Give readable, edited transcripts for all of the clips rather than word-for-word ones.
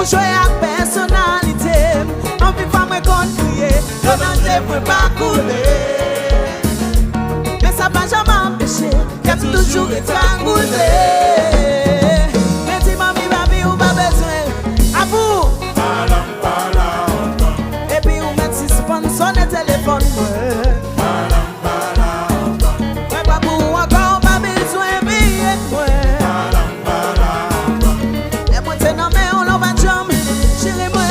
jouer à personnalité. On vit pas me crier, le danger peut pas couler. Mais ça va jamais empêcher, qu'il y a toujours été engoulé. Mais si mamie va vivre, ou pas besoin, à vous. Et puis on met 6 points sur le téléphone. Mais pas pour encore, pas besoin de payer. Et moi, c'est non, mais on l'a pas de jambe. Chérie, moi.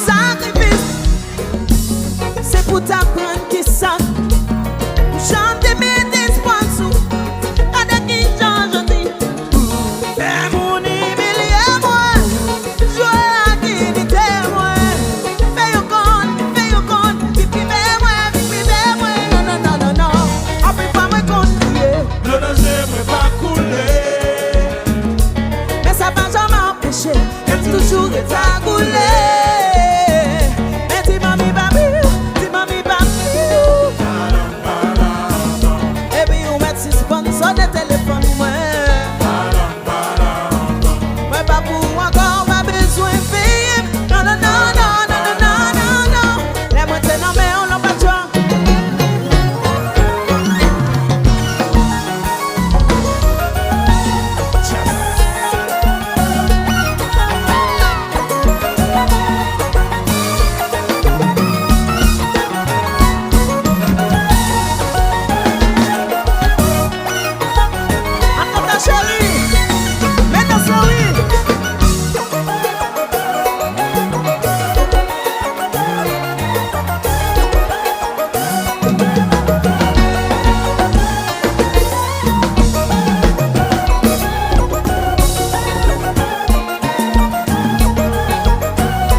Sacrifice, c'est pour t'apprendre qui ça. Chante mes espoirs sous. Avec qui change dis. Fais mon humilié moi. Jouer à dignité moi. Fais au compte. Pipi vers moi. Non, non, non, non, non. Après pas me confier. Le danger peut pas couler. Mais ça va jamais empêcher. Qu'elle toujours est à couler. Mais dis mamie babi. Et puis on met 6 points sur le téléphone. Ouais, pas pour encore, pas besoin de payer. Non, non, non, non, non, non, non, non, non. Les moitiés non, mais on l'a pas de joie. Attends ta chérie, maintenant c'est oui.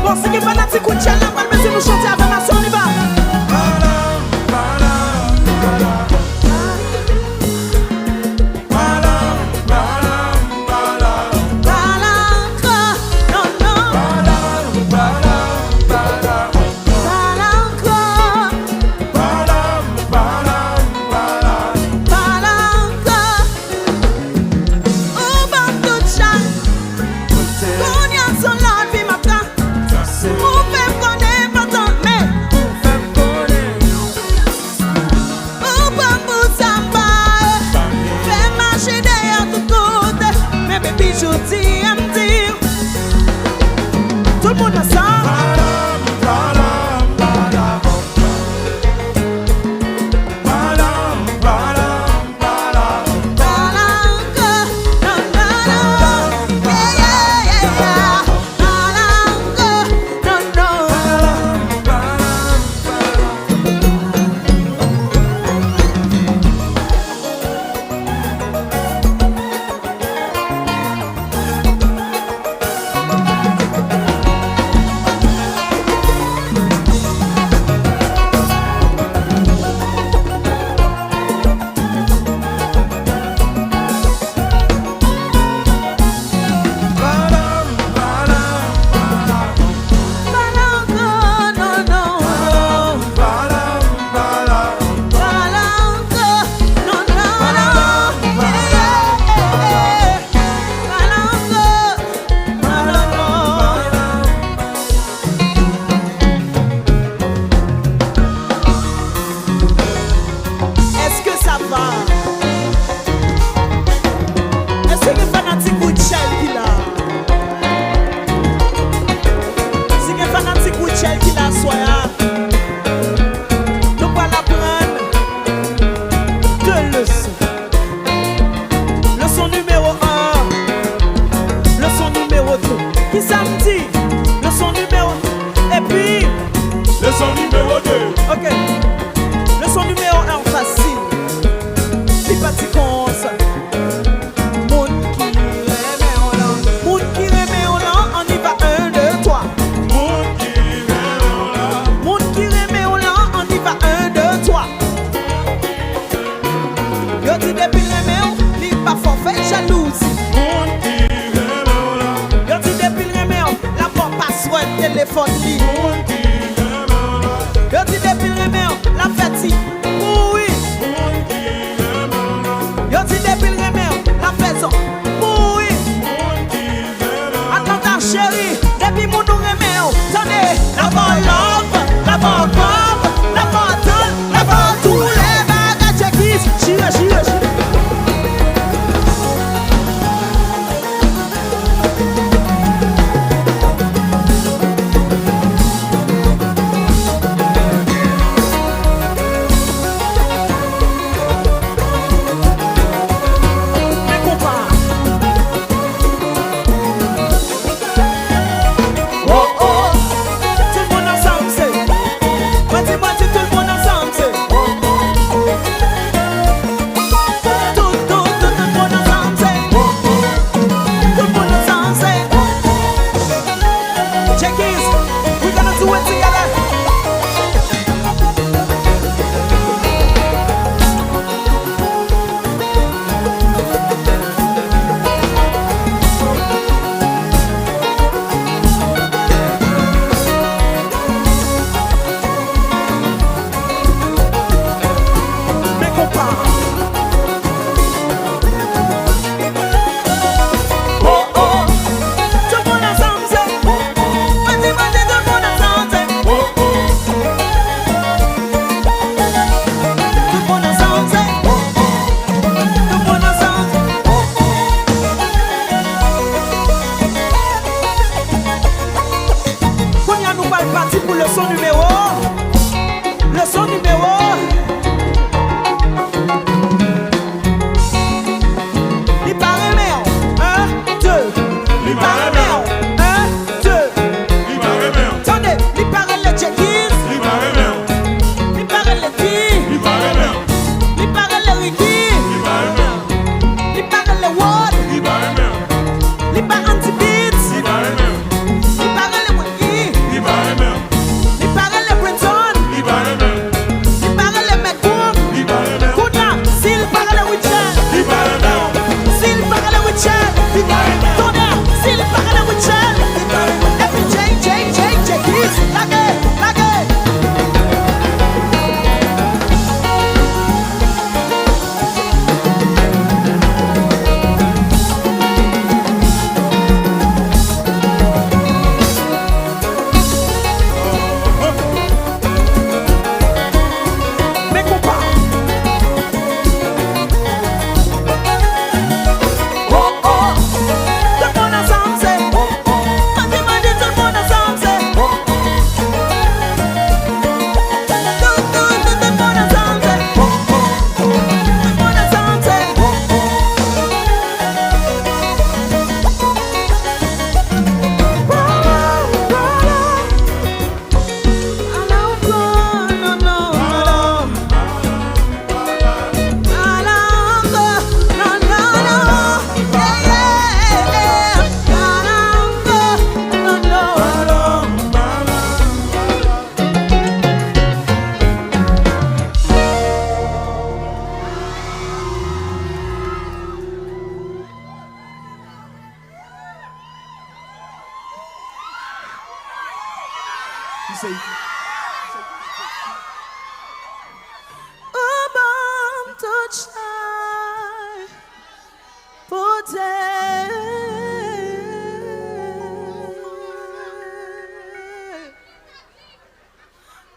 Bon, c'est qui fanatique ou Rutshelle, on va le mettre nous chanter avant la soirée, on y va. Tout le monde ensemble. Leçon numéro 2. Ok. Leçon numéro 1 facile. C'est parti comme ça. Moun qui remet au lan. Moun qui remet au lan. On y va 1, 2, 3. Moun qui remet au lan. Moun qui remet au lan. On y va 1, 2, 3. Yo dit depuis remet au, li pas forfait jalouse. Moun qui remet au lan. Yo dit depuis remet au, la porte password téléphone li. Moun qui C'est parti pour le son numéro. Le son numéro. Il paraît meilleur. 1, 2. Il paraît meilleur. 1, 2. Il paraît meilleur. Attendez, il paraît le Jackies. Il paraît meilleur. Il paraît le T. Il paraît meilleur. Il paraît le Ricky. Il paraît meilleur. Il paraît le Ward. Il paraît meilleur. Il paraît anti-beats. Il paraît meilleur. Il paraît le Wiki. Il paraît meilleur. Il paraît le Brenton. Il paraît meilleur. Il paraît le McCook. Il paraît meilleur. Koudla, s'il paraît le Rutshelle. Il paraît meilleur. S'il paraît le Rutshelle. Il paraît meilleur. Tonnerre, s'il paraît le Rutshelle. Et puis Jackies. La gueule. Mais compas. Oh oh, tout le monde ensemble c'est oh oh. M'a dit tout le monde ensemble c'est oh oh. Tout le monde ensemble c'est oh oh. Tout le monde ensemble c'est oh oh. Abòne touchdown,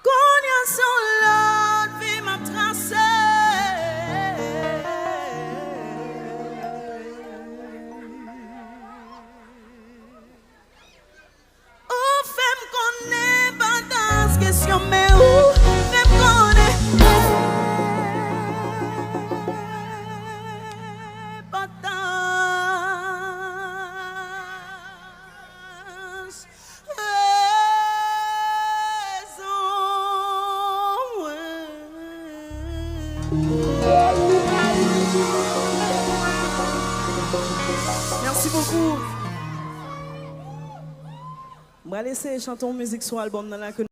qu'on y a son lot, vie m'a tracé. Ou femme qu'on est pas dans ce question, mais où femme qu'on est pas dans ce Merci beaucoup. On va laisser chanter une musique sur l'album dans la que